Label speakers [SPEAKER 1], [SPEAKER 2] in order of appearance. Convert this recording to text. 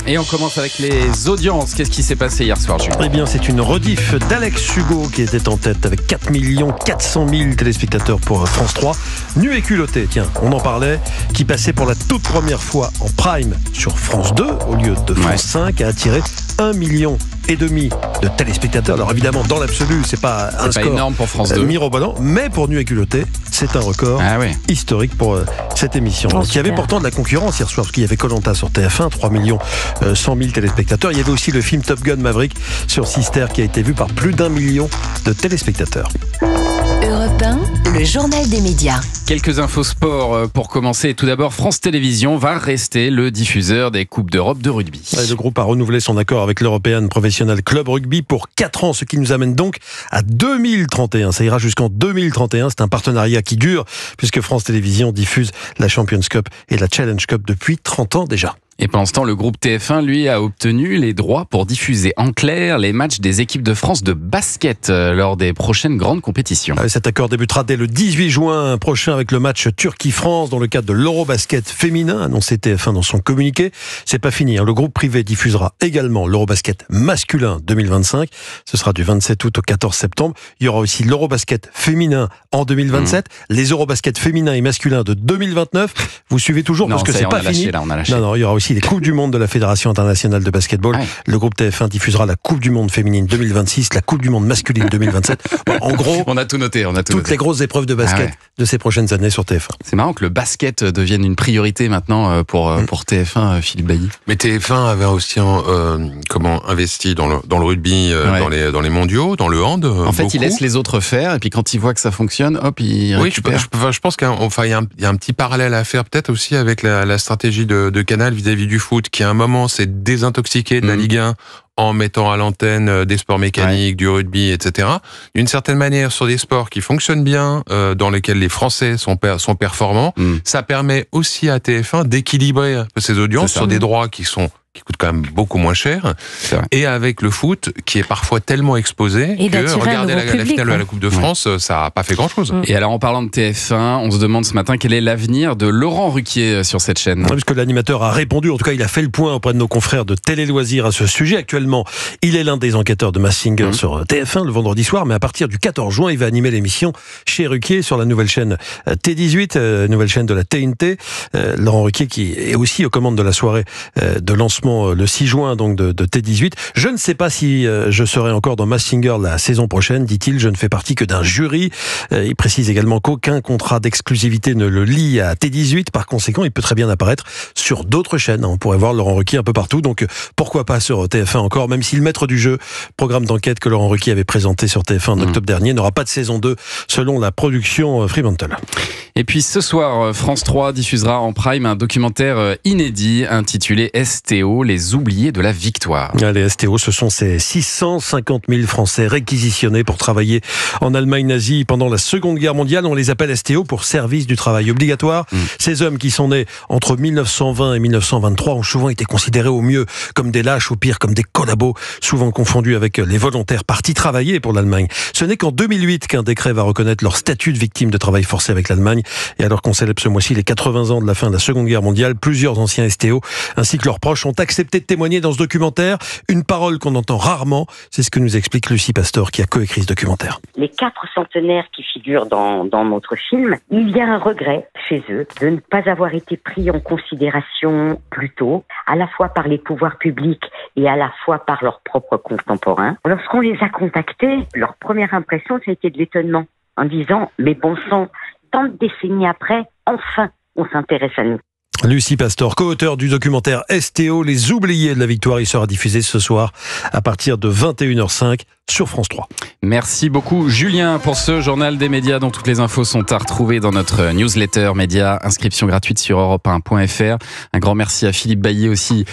[SPEAKER 1] Et on commence avec les audiences. Qu'est-ce qui s'est passé hier soir, Jules ?
[SPEAKER 2] Eh bien, c'est une rediff d'Alex Hugo qui était en tête avec 4 400 000 téléspectateurs pour France 3. Nu et culotté, tiens, on en parlait, qui passait pour la toute première fois en prime sur France 2 au lieu de France 5, a attiré 1,5 million de téléspectateurs. Alors évidemment, dans l'absolu, c'est pas un score
[SPEAKER 1] énorme pour France 2.
[SPEAKER 2] mirobolant, mais pour Nu et culotté, c'est un record historique pour cette émission. Donc, il y avait pourtant de la concurrence hier soir, parce qu'il y avait Koh-Lanta sur TF1, 3 100 000 téléspectateurs. Il y avait aussi le film Top Gun Maverick sur Sister qui a été vu par plus d'1 million de téléspectateurs.
[SPEAKER 3] Europe 1, le journal des médias.
[SPEAKER 1] Quelques infos sport pour commencer. Tout d'abord, France Télévisions va rester le diffuseur des Coupes d'Europe de rugby.
[SPEAKER 2] Le groupe a renouvelé son accord avec l'European Professional Club Rugby pour 4 ans, ce qui nous amène donc à 2031. Ça ira jusqu'en 2031. C'est un partenariat qui dure, puisque France Télévisions diffuse la Champions Cup et la Challenge Cup depuis 30 ans déjà.
[SPEAKER 1] Et pendant ce temps, le groupe TF1, lui, a obtenu les droits pour diffuser en clair les matchs des équipes de France de basket lors des prochaines grandes compétitions.
[SPEAKER 2] Cet accord débutera dès le 18 juin prochain avec le match Turquie-France dans le cadre de l'Eurobasket féminin, annoncé TF1 dans son communiqué. C'est pas fini, le groupe privé diffusera également l'Eurobasket masculin 2025. Ce sera du 27 août au 14 septembre. Il y aura aussi l'Eurobasket féminin en 2027, les Eurobasket féminins et masculins de 2029. Vous suivez toujours parce que c'est pas fini. Non, il y aura aussi les Coupes du Monde de la Fédération internationale de basketball. Le groupe TF1 diffusera la Coupe du Monde féminine 2026, la Coupe du Monde masculine 2027. Bon, en gros,
[SPEAKER 1] on a tout noté.
[SPEAKER 2] Toutes les grosses épreuves de basket de ces prochaines années sur TF1.
[SPEAKER 1] C'est marrant que le basket devienne une priorité maintenant pour TF1, Philippe Bailly.
[SPEAKER 4] Mais TF1 avait aussi investi dans le rugby, dans les mondiaux, dans le hand.
[SPEAKER 1] En fait,
[SPEAKER 4] beaucoup.
[SPEAKER 1] il laisse les autres faire et puis quand il voit que ça fonctionne, hop, il récupère.
[SPEAKER 4] Je pense qu'il y a un petit parallèle à faire peut-être aussi avec la stratégie de Canal vis-à-vis du foot, qui à un moment s'est désintoxiqué de la Ligue 1 en mettant à l'antenne des sports mécaniques, du rugby, etc. D'une certaine manière, sur des sports qui fonctionnent bien, dans lesquels les Français sont performants, ça permet aussi à TF1 d'équilibrer un peu ses audiences sur des droits qui coûtent quand même beaucoup moins cher, et avec le foot qui est parfois tellement exposé que regarder la finale de la Coupe de France, ça n'a pas fait grand-chose.
[SPEAKER 1] Et alors en parlant de TF1, on se demande ce matin quel est l'avenir de Laurent Ruquier sur cette chaîne.
[SPEAKER 2] Puisque l'animateur a répondu, en tout cas il a fait le point auprès de nos confrères de Télé Loisirs à ce sujet. Actuellement, il est l'un des enquêteurs de Masked Singer sur TF1 le vendredi soir, mais à partir du 14 juin, il va animer l'émission chez Ruquier sur la nouvelle chaîne T18, nouvelle chaîne de la TNT. Laurent Ruquier qui est aussi aux commandes de la soirée de lancement le 6 juin donc de T18. Je ne sais pas si je serai encore dans Masked Singer la saison prochaine, dit-il. Je ne fais partie que d'un jury. Il précise également qu'aucun contrat d'exclusivité ne le lie à T18. Par conséquent, il peut très bien apparaître sur d'autres chaînes. On pourrait voir Laurent Ruquier un peu partout. Donc pourquoi pas sur TF1 encore, même si le maître du jeu, programme d'enquête que Laurent Ruquier avait présenté sur TF1 en octobre dernier, n'aura pas de saison 2 selon la production Fremantle.
[SPEAKER 1] Et puis ce soir, France 3 diffusera en prime un documentaire inédit intitulé STO, les oubliés de la victoire.
[SPEAKER 2] Les STO, ce sont ces 650 000 Français réquisitionnés pour travailler en Allemagne nazie pendant la Seconde Guerre mondiale. On les appelle STO pour service du travail obligatoire. Ces hommes qui sont nés entre 1920 et 1923 ont souvent été considérés au mieux comme des lâches, au pire comme des collabos, souvent confondus avec les volontaires partis travailler pour l'Allemagne. Ce n'est qu'en 2008 qu'un décret va reconnaître leur statut de victime de travail forcé avec l'Allemagne. Et alors qu'on célèbre ce mois-ci les 80 ans de la fin de la Seconde Guerre mondiale, plusieurs anciens STO ainsi que leurs proches ont accepté de témoigner dans ce documentaire. Une parole qu'on entend rarement, c'est ce que nous explique Lucie Pastor qui a coécrit ce documentaire.
[SPEAKER 5] Les 4 centenaires qui figurent dans notre film, il y a un regret chez eux de ne pas avoir été pris en considération plus tôt, à la fois par les pouvoirs publics et à la fois par leurs propres contemporains. Lorsqu'on les a contactés, leur première impression, ça a été de l'étonnement, en disant « mais bon sang, tant de décennies après, enfin, on s'intéresse à nous ».
[SPEAKER 2] Lucie Pastor, co-auteur du documentaire STO, les oubliés de la victoire. Il sera diffusé ce soir à partir de 21h05 sur France 3.
[SPEAKER 1] Merci beaucoup Julien pour ce journal des médias dont toutes les infos sont à retrouver dans notre newsletter média. Inscription gratuite sur europe1.fr. Un grand merci à Philippe Bailly aussi